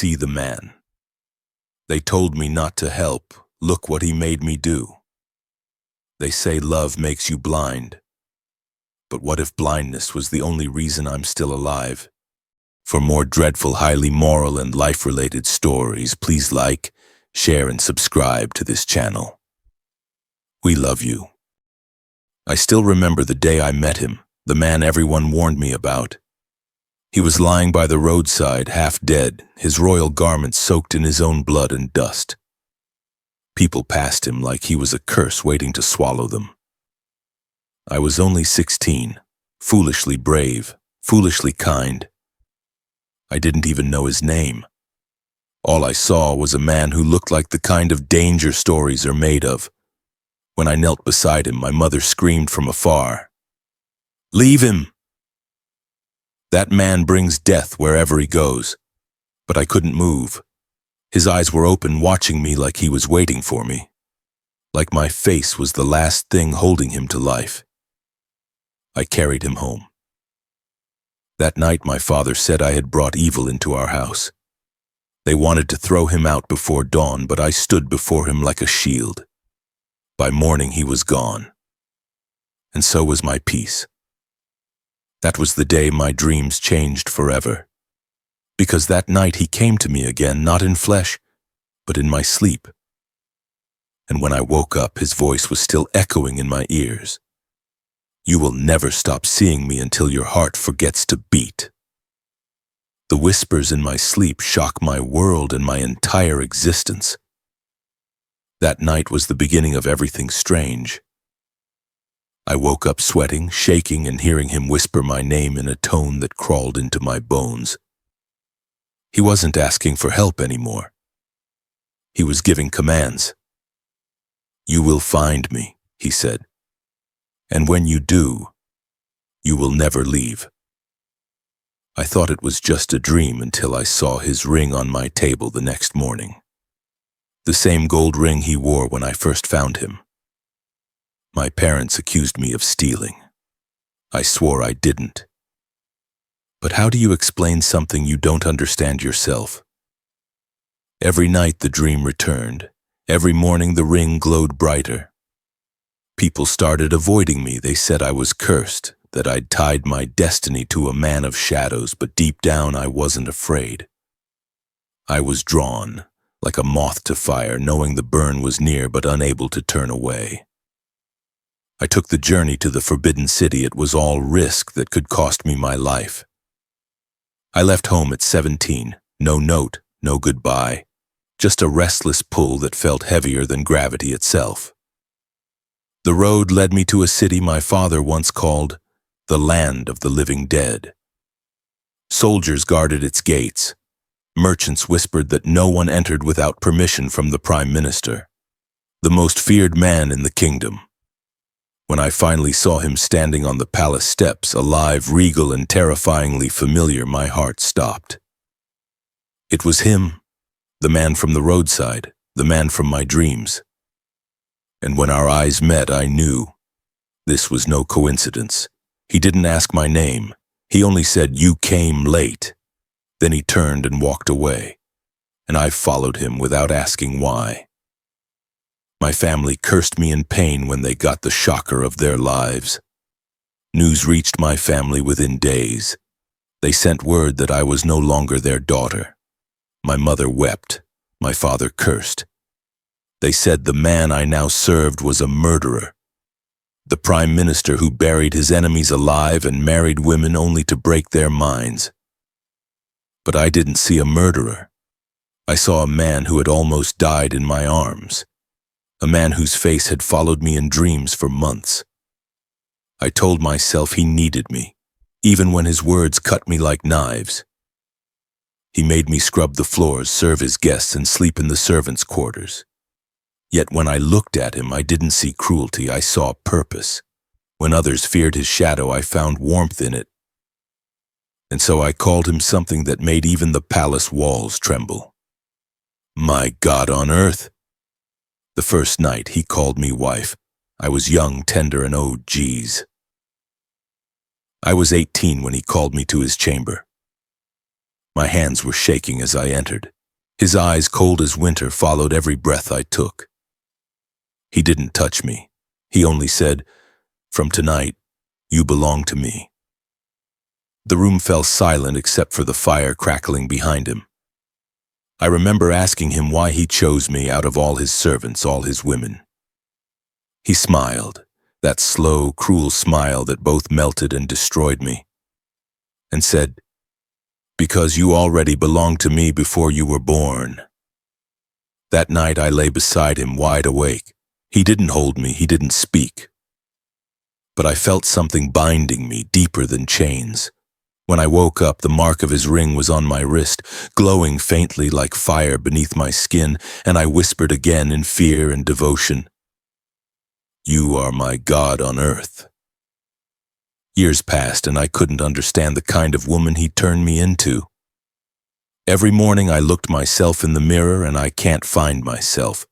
see the man. They told me not to help. Look what he made me do. They say love makes you blind. But what if blindness was the only reason I'm still alive? For more dreadful, highly moral, and life-related stories, please like, share, and subscribe to this channel. We love you. I still remember the day I met him, the man everyone warned me about. He was lying by the roadside, half dead, his royal garments soaked in his own blood and dust. People passed him like he was a curse waiting to swallow them. I was only 16, foolishly brave, foolishly kind. I didn't even know his name. All I saw was a man who looked like the kind of danger stories are made of. When I knelt beside him, my mother screamed from afar, "Leave him! That man brings death wherever he goes." But I couldn't move. His eyes were open, watching me like he was waiting for me. Like my face was the last thing holding him to life. I carried him home. That night my father said I had brought evil into our house. They wanted to throw him out before dawn, but I stood before him like a shield. By morning he was gone. And so was my peace. That was the day my dreams changed forever. Because that night he came to me again, not in flesh, but in my sleep. And when I woke up, his voice was still echoing in my ears. "You will never stop seeing me until your heart forgets to beat." The whispers in my sleep shock my world and my entire existence. That night was the beginning of everything strange. I woke up sweating, shaking, and hearing him whisper my name in a tone that crawled into my bones. He wasn't asking for help anymore. He was giving commands. "You will find me," he said. "And when you do, you will never leave." I thought it was just a dream until I saw his ring on my table the next morning. The same gold ring he wore when I first found him. My parents accused me of stealing. I swore I didn't. But how do you explain something you don't understand yourself? Every night the dream returned. Every morning the ring glowed brighter. People started avoiding me. They said I was cursed, that I'd tied my destiny to a man of shadows, but deep down I wasn't afraid. I was drawn, like a moth to fire, knowing the burn was near but unable to turn away. I took the journey to the Forbidden City. It was all risk that could cost me my life. I left home at 17, no note, no goodbye, just a restless pull that felt heavier than gravity itself. The road led me to a city my father once called the land of the living dead. Soldiers guarded its gates. Merchants whispered that no one entered without permission from the Prime Minister, the most feared man in the kingdom. When I finally saw him standing on the palace steps, alive, regal, and terrifyingly familiar, my heart stopped. It was him, the man from the roadside, the man from my dreams. And when our eyes met, I knew this was no coincidence. He didn't ask my name. He only said, "You came late." Then he turned and walked away, and I followed him without asking why. My family cursed me in pain when they got the shocker of their lives. News reached my family within days. They sent word that I was no longer their daughter. My mother wept. My father cursed. They said the man I now served was a murderer, the Prime Minister who buried his enemies alive and married women only to break their minds. But I didn't see a murderer. I saw a man who had almost died in my arms. A man whose face had followed me in dreams for months. I told myself he needed me, even when his words cut me like knives. He made me scrub the floors, serve his guests, and sleep in the servants' quarters. Yet when I looked at him, I didn't see cruelty, I saw purpose. When others feared his shadow, I found warmth in it. And so I called him something that made even the palace walls tremble. My God on earth! The first night he called me wife. I was young, tender, and oh, geez. I was 18 when he called me to his chamber. My hands were shaking as I entered. His eyes, cold as winter, followed every breath I took. He didn't touch me. He only said, "From tonight, you belong to me." The room fell silent except for the fire crackling behind him. I remember asking him why he chose me out of all his servants, all his women. He smiled, that slow, cruel smile that both melted and destroyed me, and said, "Because you already belonged to me before you were born." That night I lay beside him, wide awake. He didn't hold me, he didn't speak. But I felt something binding me, deeper than chains. When I woke up, the mark of his ring was on my wrist, glowing faintly like fire beneath my skin, and I whispered again in fear and devotion, "You are my God on earth." Years passed and I couldn't understand the kind of woman he turned me into. Every morning I looked myself in the mirror and I can't find myself.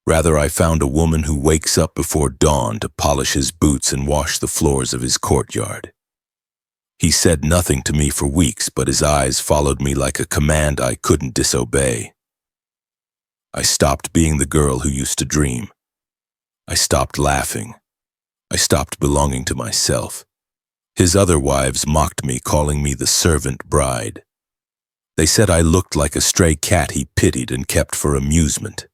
Rather, I found a woman who wakes up before dawn to polish his boots and wash the floors of his courtyard. He said nothing to me for weeks, but his eyes followed me like a command I couldn't disobey. I stopped being the girl who used to dream. I stopped laughing. I stopped belonging to myself. His other wives mocked me, calling me the servant bride. They said I looked like a stray cat he pitied and kept for amusement.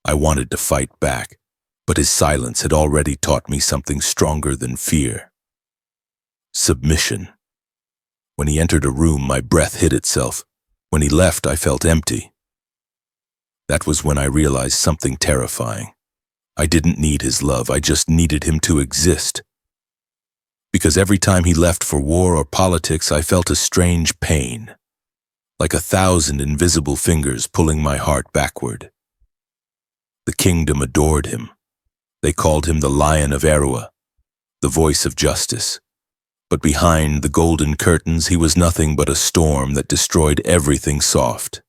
I wanted to fight back, but his silence had already taught me something stronger than fear. Submission. When he entered a room, my breath hid itself. When he left, I felt empty. That was when I realized something terrifying. I didn't need his love, I just needed him to exist. Because every time he left for war or politics, I felt a strange pain, like 1,000 invisible fingers pulling my heart backward. The kingdom adored him. They called him the Lion of Erua, the voice of justice. But behind the golden curtains, he was nothing but a storm that destroyed everything soft.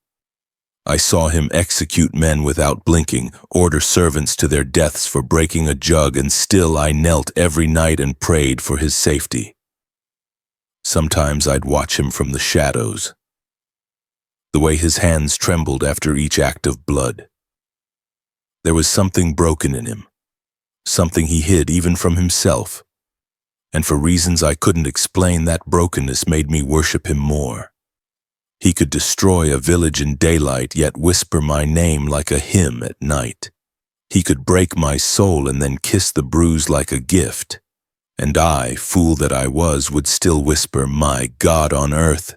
I saw him execute men without blinking, order servants to their deaths for breaking a jug, and still I knelt every night and prayed for his safety. Sometimes I'd watch him from the shadows, the way his hands trembled after each act of blood. There was something broken in him, something he hid even from himself. And for reasons I couldn't explain, that brokenness made me worship him more. He could destroy a village in daylight, yet whisper my name like a hymn at night. He could break my soul and then kiss the bruise like a gift. And I, fool that I was, would still whisper, "My God on earth."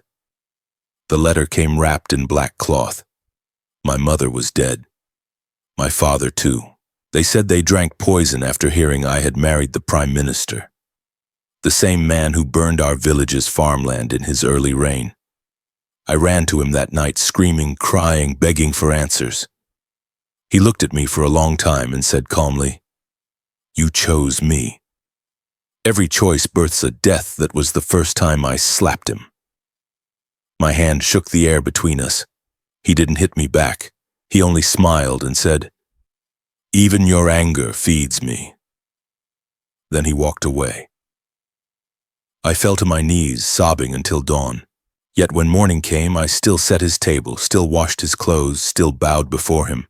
The letter came wrapped in black cloth. My mother was dead. My father, too. They said they drank poison after hearing I had married the Prime Minister, the same man who burned our village's farmland in his early reign. I ran to him that night, screaming, crying, begging for answers. He looked at me for a long time and said calmly, "You chose me." Every choice births a death. That was the first time I slapped him. My hand shook the air between us. He didn't hit me back. He only smiled and said, "Even your anger feeds me." Then he walked away. I fell to my knees, sobbing until dawn. Yet when morning came, I still set his table, still washed his clothes, still bowed before him,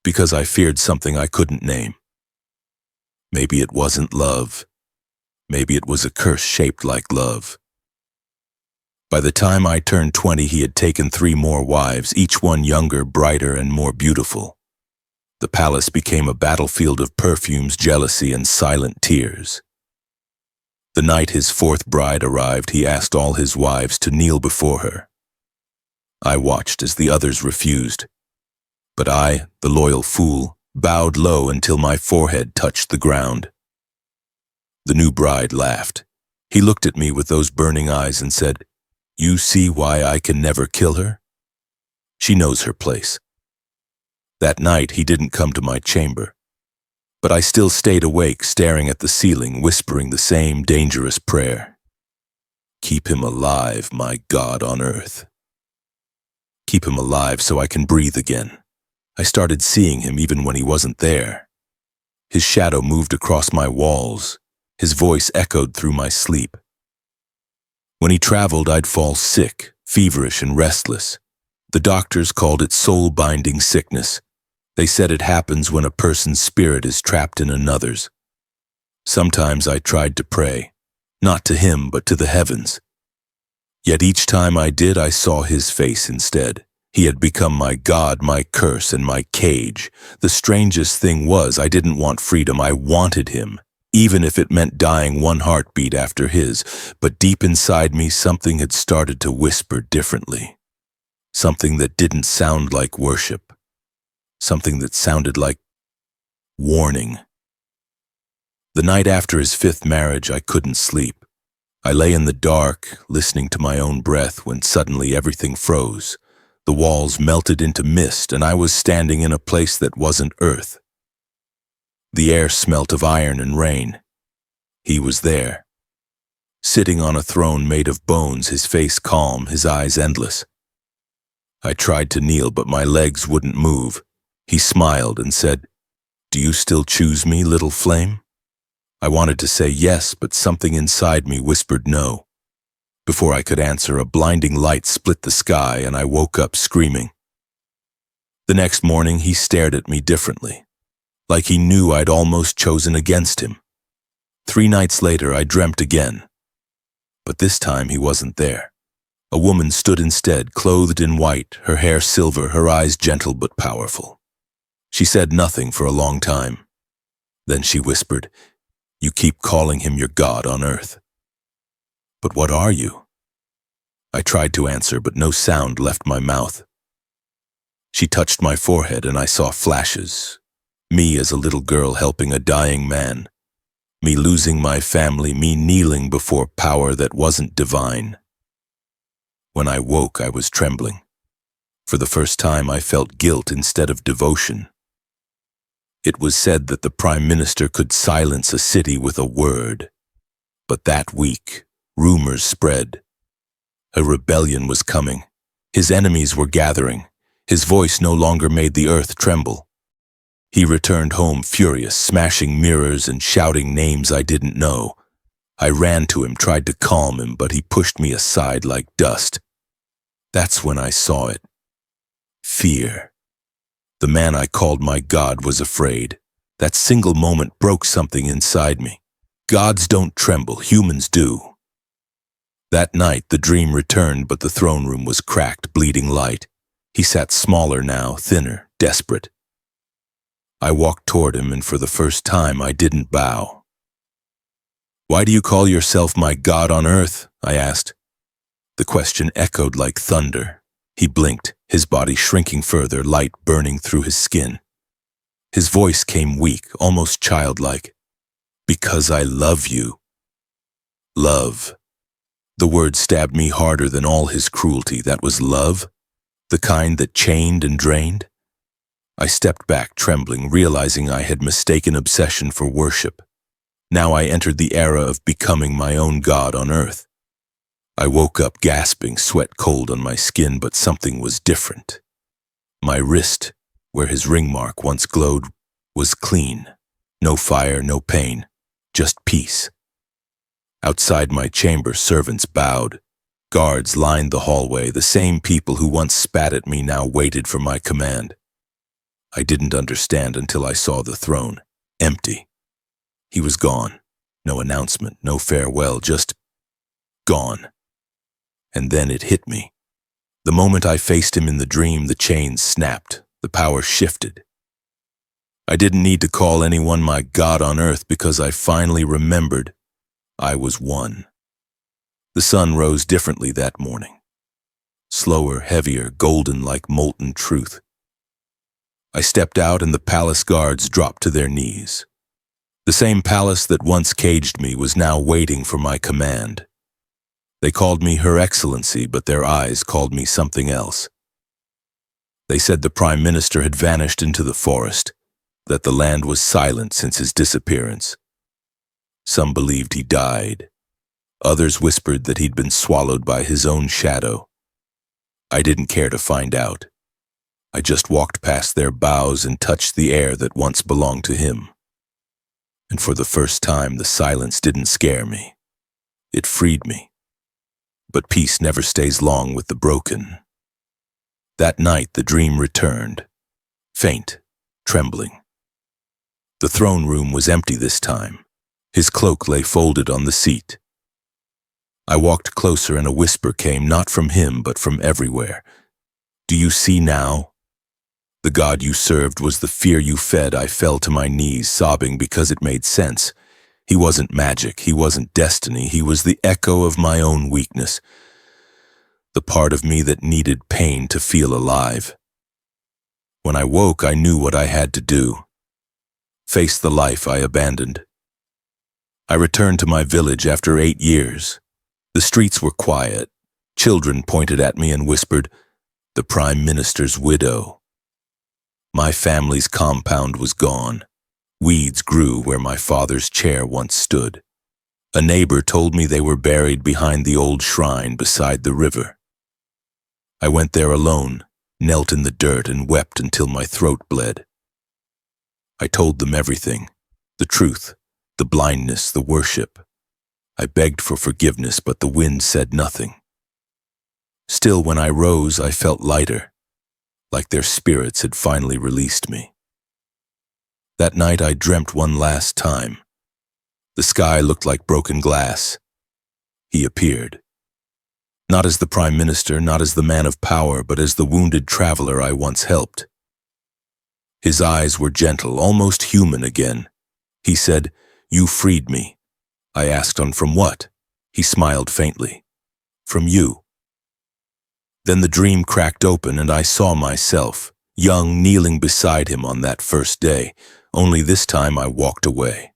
because I feared something I couldn't name. Maybe it wasn't love. Maybe it was a curse shaped like love. By the time I turned 20, he had taken 3 more wives, each one younger, brighter, and more beautiful. The palace became a battlefield of perfumes, jealousy, and silent tears. The night his 4th bride arrived, he asked all his wives to kneel before her. I watched as the others refused, but I, the loyal fool, bowed low until my forehead touched the ground. The new bride laughed. He looked at me with those burning eyes and said, "You see why I can never kill her? She knows her place." That night he didn't come to my chamber, but I still stayed awake, staring at the ceiling, whispering the same dangerous prayer. Keep him alive, my God on earth. Keep him alive so I can breathe again. I started seeing him even when he wasn't there. His shadow moved across my walls. His voice echoed through my sleep. When he traveled, I'd fall sick, feverish and restless. The doctors called it soul-binding sickness. They said it happens when a person's spirit is trapped in another's. Sometimes I tried to pray, not to him but to the heavens. Yet each time I did, I saw his face instead. He had become my God, my curse, and my cage. The strangest thing was I didn't want freedom, I wanted him, even if it meant dying one heartbeat after his. But deep inside me, something had started to whisper differently. Something that didn't sound like worship. Something that sounded like warning. The night after his 5th marriage, I couldn't sleep. I lay in the dark, listening to my own breath, when suddenly everything froze. The walls melted into mist, and I was standing in a place that wasn't earth. The air smelt of iron and rain. He was there, sitting on a throne made of bones, his face calm, his eyes endless. I tried to kneel, but my legs wouldn't move. He smiled and said, "Do you still choose me, little flame?" I wanted to say yes, but something inside me whispered no. Before I could answer, a blinding light split the sky, and I woke up screaming. The next morning, he stared at me differently, like he knew I'd almost chosen against him. 3 nights later, I dreamt again. But this time, he wasn't there. A woman stood instead, clothed in white, her hair silver, her eyes gentle but powerful. She said nothing for a long time. Then she whispered, "You keep calling him your God on earth. But what are you?" I tried to answer, but no sound left my mouth. She touched my forehead, and I saw flashes. Me as a little girl helping a dying man. Me losing my family, me kneeling before power that wasn't divine. When I woke, I was trembling. For the first time, I felt guilt instead of devotion. It was said that the Prime Minister could silence a city with a word. But that week, rumors spread. A rebellion was coming. His enemies were gathering. His voice no longer made the earth tremble. He returned home furious, smashing mirrors and shouting names I didn't know. I ran to him, tried to calm him, but he pushed me aside like dust. That's when I saw it. Fear. The man I called my God was afraid. That single moment broke something inside me. Gods don't tremble, humans do. That night, the dream returned, but the throne room was cracked, bleeding light. He sat smaller now, thinner, desperate. I walked toward him, and for the first time, I didn't bow. "Why do you call yourself my God on earth?" I asked. The question echoed like thunder. He blinked, his body shrinking further, light burning through his skin. His voice came weak, almost childlike. "Because I love you." Love. The word stabbed me harder than all his cruelty. That was love? The kind that chained and drained? I stepped back, trembling, realizing I had mistaken obsession for worship. Now I entered the era of becoming my own God on earth. I woke up gasping, sweat cold on my skin, but something was different. My wrist, where his ring mark once glowed, was clean. No fire, no pain, just peace. Outside my chamber, servants bowed. Guards lined the hallway. The same people who once spat at me now waited for my command. I didn't understand until I saw the throne, empty. He was gone. No announcement, no farewell, just gone. And then it hit me. The moment I faced him in the dream, the chains snapped, the power shifted. I didn't need to call anyone my God on earth because I finally remembered I was one. The sun rose differently that morning. Slower, heavier, golden like molten truth. I stepped out and the palace guards dropped to their knees. The same palace that once caged me was now waiting for my command. They called me Her Excellency, but their eyes called me something else. They said the Prime Minister had vanished into the forest, that the land was silent since his disappearance. Some believed he died. Others whispered that he'd been swallowed by his own shadow. I didn't care to find out. I just walked past their boughs and touched the air that once belonged to him. And for the first time, the silence didn't scare me. It freed me. But peace never stays long with the broken. That night the dream returned, faint, trembling. The throne room was empty this time. His cloak lay folded on the seat. I walked closer and a whisper came, not from him but from everywhere. Do you see now? The God you served was the fear you fed. I fell to my knees, sobbing because it made sense. He wasn't magic, he wasn't destiny, he was the echo of my own weakness, the part of me that needed pain to feel alive. When I woke, I knew what I had to do. Face the life I abandoned. I returned to my village after 8 years. The streets were quiet. Children pointed at me and whispered, "The Prime Minister's widow." My family's compound was gone. Weeds grew where my father's chair once stood. A neighbor told me they were buried behind the old shrine beside the river. I went there alone, knelt in the dirt and wept until my throat bled. I told them everything, the truth, the blindness, the worship. I begged for forgiveness, but the wind said nothing. Still, when I rose, I felt lighter, like their spirits had finally released me. That night I dreamt one last time. The sky looked like broken glass. He appeared. Not as the Prime Minister, not as the man of power, but as the wounded traveler I once helped. His eyes were gentle, almost human again. He said, "You freed me." I asked him, "From what?" He smiled faintly. "From you." Then the dream cracked open and I saw myself, young, kneeling beside him on that first day, only this time I walked away.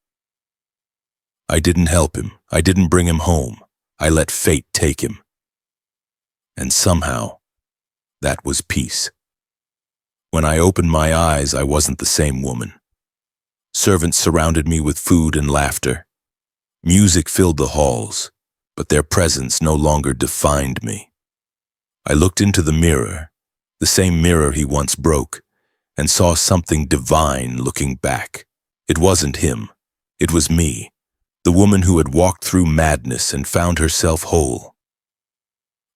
I didn't help him, I didn't bring him home, I let fate take him. And somehow, that was peace. When I opened my eyes, I wasn't the same woman. Servants surrounded me with food and laughter. Music filled the halls, but their presence no longer defined me. I looked into the mirror, the same mirror he once broke, and saw something divine looking back. It wasn't him, it was me, the woman who had walked through madness and found herself whole.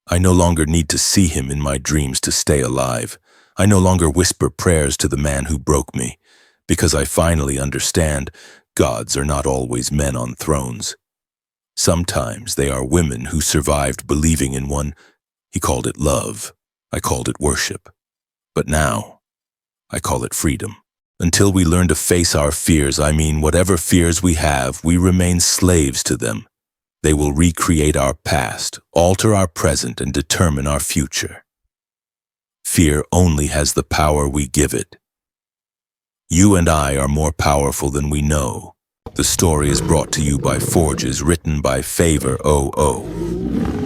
I no longer need to see him in my dreams to stay alive. I no longer whisper prayers to the man who broke me, because I finally understand gods are not always men on thrones. Sometimes they are women who survived believing in one. He called it love. I called it worship. But now, I call it freedom. Until we learn to face our fears, I mean whatever fears we have, we remain slaves to them. They will recreate our past, alter our present, and determine our future. Fear only has the power we give it. You and I are more powerful than we know. The story is brought to you by Forges, written by Favor 00.